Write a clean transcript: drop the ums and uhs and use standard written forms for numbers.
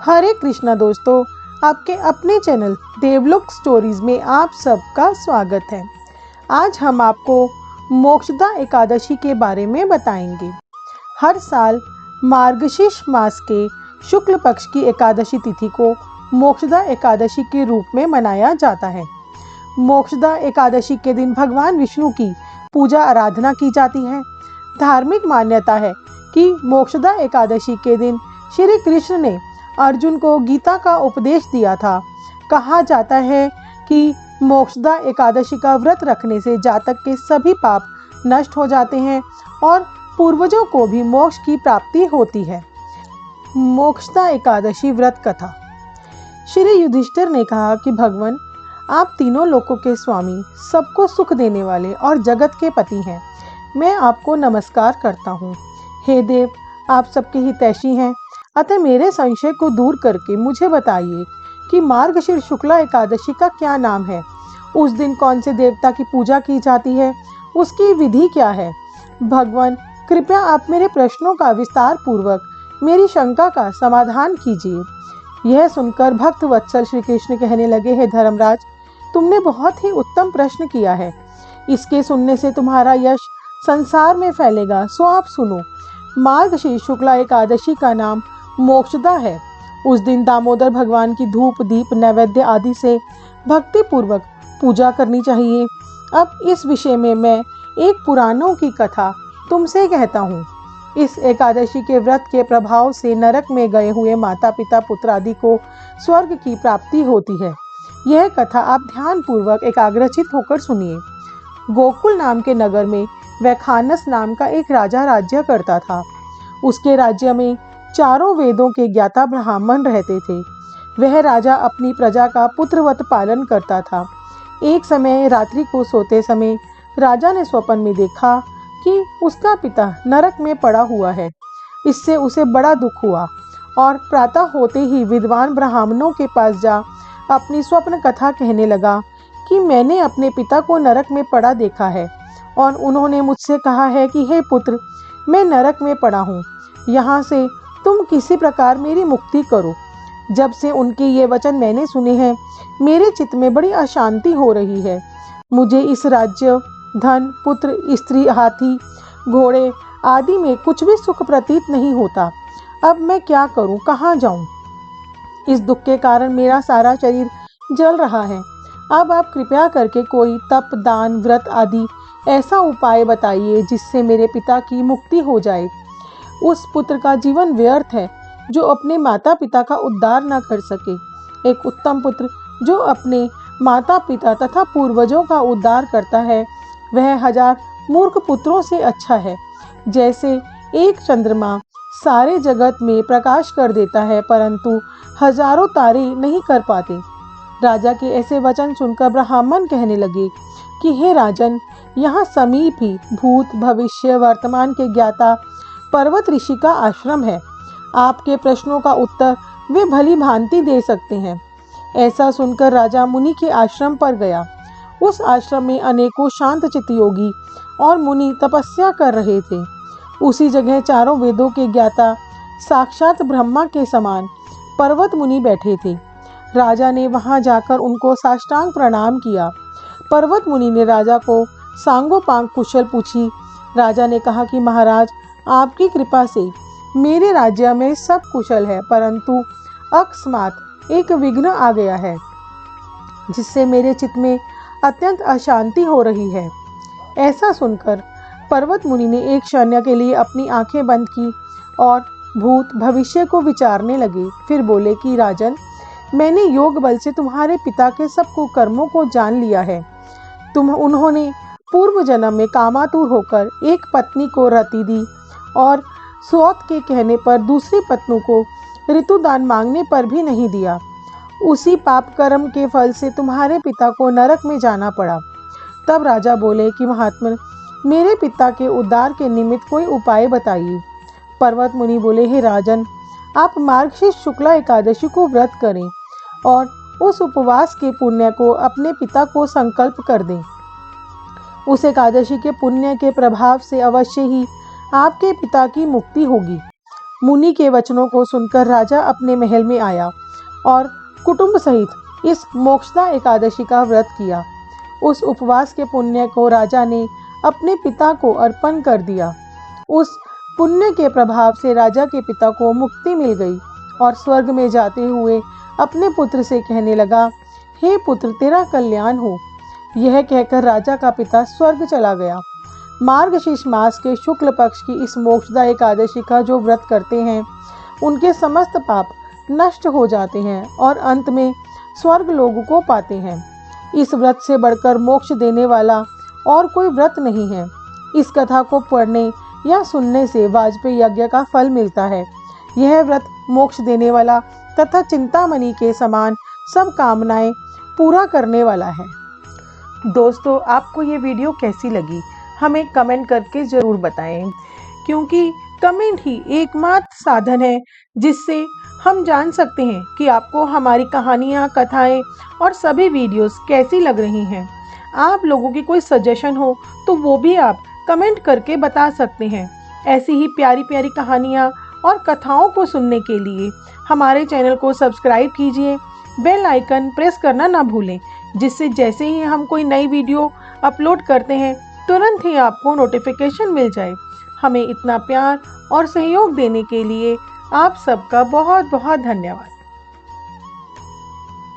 हरे कृष्णा दोस्तों, आपके अपने चैनल देवलोक स्टोरीज में आप सबका स्वागत है। आज हम आपको मोक्षदा एकादशी के बारे में बताएंगे। हर साल मार्गशीर्ष मास के शुक्ल पक्ष की एकादशी तिथि को मोक्षदा एकादशी के रूप में मनाया जाता है। मोक्षदा एकादशी के दिन भगवान विष्णु की पूजा आराधना की जाती है। धार्मिक मान्यता है कि मोक्षदा एकादशी के दिन श्री कृष्ण ने अर्जुन को गीता का उपदेश दिया था। कहा जाता है कि मोक्षदा एकादशी का व्रत रखने से जातक के सभी पाप नष्ट हो जाते हैं और पूर्वजों को भी मोक्ष की प्राप्ति होती है। मोक्षदा एकादशी व्रत कथा। श्री युधिष्ठिर ने कहा कि भगवान, आप तीनों लोकों के स्वामी, सबको सुख देने वाले और जगत के पति हैं। मैं आपको नमस्कार करता हूँ। हे देव, आप सबके हितैषी हैं, अतः मेरे संशय को दूर करके मुझे बताइए कि मार्गशीर्ष शुक्ला एकादशी का क्या नाम है। उस दिन कौन से देवता की पूजा की जाती है, उसकी विधि क्या है। भगवान, कृपया आप मेरे प्रश्नों का विस्तार पूर्वक मेरी शंका का समाधान कीजिए। यह सुनकर भक्त वत्सल श्री कृष्ण कहने लगे, हे धर्मराज, तुमने बहुत ही उत्तम प्रश्न किया है। इसके सुनने से तुम्हारा यश संसार में फैलेगा, सो आप सुनो। मार्गशीर्ष शुक्ला एकादशी का नाम मोक्षदा है। उस दिन दामोदर भगवान की धूप दीप नैवेद्य आदि से भक्ति पूर्वक पूजा करनी चाहिए। अब इस विषय में मैं एक पुराणों की कथा तुमसे कहता हूँ। इस एकादशी के व्रत के प्रभाव से नरक में गए हुए माता पिता पुत्र आदि को स्वर्ग की प्राप्ति होती है। यह कथा आप ध्यान पूर्वक एकाग्रचित होकर सुनिए। गोकुल नाम के नगर में वैखानस नाम का एक राजा राज्य करता था। उसके राज्य में चारों वेदों के ज्ञाता ब्राह्मण रहते थे। वह राजा अपनी प्रजा का पुत्रवत पालन करता था। एक समय रात्रि को सोते समय राजा ने स्वप्न में देखा कि उसका पिता नरक में पड़ा हुआ है। इससे उसे बड़ा दुख हुआ और प्रातः होते ही विद्वान ब्राह्मणों के पास जा अपनी स्वप्न कथा कहने लगा कि मैंने अपने पिता को नरक में पड़ा देखा है और उन्होंने मुझसे कहा है कि हे पुत्र, मैं नरक में पड़ा हूँ, यहाँ से तुम किसी प्रकार मेरी मुक्ति करो। जब से उनके ये वचन मैंने सुने हैं, मेरे चित्त में बड़ी अशांति हो रही है। मुझे इस राज्य, धन, पुत्र, स्त्री, हाथी, घोड़े आदि में कुछ भी सुख प्रतीत नहीं होता। अब मैं क्या करूं, कहाँ जाऊं? इस दुख के कारण मेरा सारा शरीर जल रहा है। अब आप कृपया करके कोई तप, दान, व्रत आदि ऐसा उपाय बताइए जिससे मेरे पिता की मुक्ति हो जाए। उस पुत्र का जीवन व्यर्थ है जो अपने माता पिता का उद्धार न कर सके। एक उत्तम पुत्र जो अपने माता पिता तथा पूर्वजों का उद्धार करता है, वह 1000 मूर्ख पुत्रों से अच्छा है। जैसे एक चंद्रमा सारे जगत में प्रकाश कर देता है, परंतु हजारों तारे नहीं कर पाते। राजा के ऐसे वचन सुनकर ब्राह्मण कहने लगे कि हे राजन, यहाँ समीप ही भूत, भविष्य, वर्तमान के ज्ञाता पर्वत ऋषि का आश्रम है। आपके प्रश्नों का उत्तर वे भली भांति दे सकते हैं। ऐसा सुनकर राजा मुनि के आश्रम पर गया। उस आश्रम में अनेकों शांतचित्त योगी और मुनि तपस्या कर रहे थे। उसी जगह चारों वेदों के ज्ञाता साक्षात ब्रह्मा के समान पर्वत मुनि बैठे थे। राजा ने वहां जाकर उनको साष्टांग प्रणाम किया। पर्वत मुनि ने राजा को सांगोपांग कुशल पूछी। राजा ने कहा कि महाराज, आपकी कृपा से मेरे राज्य में सब कुशल है, परंतु अकस्मात एक विघ्न आ गया है जिससे मेरे चित्त में अत्यंत अशांति हो रही है। ऐसा सुनकर पर्वत मुनि ने एक क्षण के लिए अपनी आंखें बंद की और भूत भविष्य को विचारने लगे। फिर बोले कि राजन, मैंने योग बल से तुम्हारे पिता के सब कुकर्मों को जान लिया है। उन्होंने पूर्व जन्म में कामातुर होकर एक पत्नी को रति दी और स्वत के कहने पर दूसरी पत्नी को ऋतुदान मांगने पर भी नहीं दिया। उसी पाप कर्म के फल से तुम्हारे पिता को नरक में जाना पड़ा। तब राजा बोले कि महात्मन, मेरे पिता के उद्धार के निमित्त कोई उपाय बताइए। पर्वत मुनि बोले, हे राजन, आप मार्गशीर्ष शुक्ला एकादशी को व्रत करें और उस उपवास के पुण्य को अपने पिता को संकल्प कर दें। उस एकादशी के पुण्य के प्रभाव से अवश्य ही आपके पिता की मुक्ति होगी। मुनि के वचनों को सुनकर राजा अपने महल में आया और कुटुंब सहित इस मोक्षदा एकादशी का व्रत किया। उस उपवास के पुण्य को राजा ने अपने पिता को अर्पण कर दिया। उस पुण्य के प्रभाव से राजा के पिता को मुक्ति मिल गई और स्वर्ग में जाते हुए अपने पुत्र से कहने लगा, हे पुत्र, तेरा कल्याण हो। यह कहकर राजा का पिता स्वर्ग चला गया। मार्गशीर्ष मास के शुक्ल पक्ष की इस मोक्षदा एकादशी का जो व्रत करते हैं उनके समस्त पाप नष्ट हो जाते हैं और अंत में स्वर्ग लोक को पाते हैं। इस व्रत से बढ़कर मोक्ष देने वाला और कोई व्रत नहीं है। इस कथा को पढ़ने या सुनने से वाजपेयी यज्ञ का फल मिलता है। यह व्रत मोक्ष देने वाला तथा चिंतामणि के समान सब कामनाएं पूरा करने वाला है। दोस्तों, आपको ये वीडियो कैसी लगी हमें कमेंट करके ज़रूर बताएं, क्योंकि कमेंट ही एकमात्र साधन है जिससे हम जान सकते हैं कि आपको हमारी कहानियाँ, कथाएं और सभी वीडियोस कैसी लग रही हैं। आप लोगों की कोई सजेशन हो तो वो भी आप कमेंट करके बता सकते हैं। ऐसी ही प्यारी प्यारी कहानियाँ और कथाओं को सुनने के लिए हमारे चैनल को सब्सक्राइब कीजिए, बेल आइकन प्रेस करना ना भूलें, जिससे जैसे ही हम कोई नई वीडियो अपलोड करते हैं तुरंत ही आपको नोटिफिकेशन मिल जाए। हमें इतना प्यार और सहयोग देने के लिए आप सबका बहुत बहुत धन्यवाद।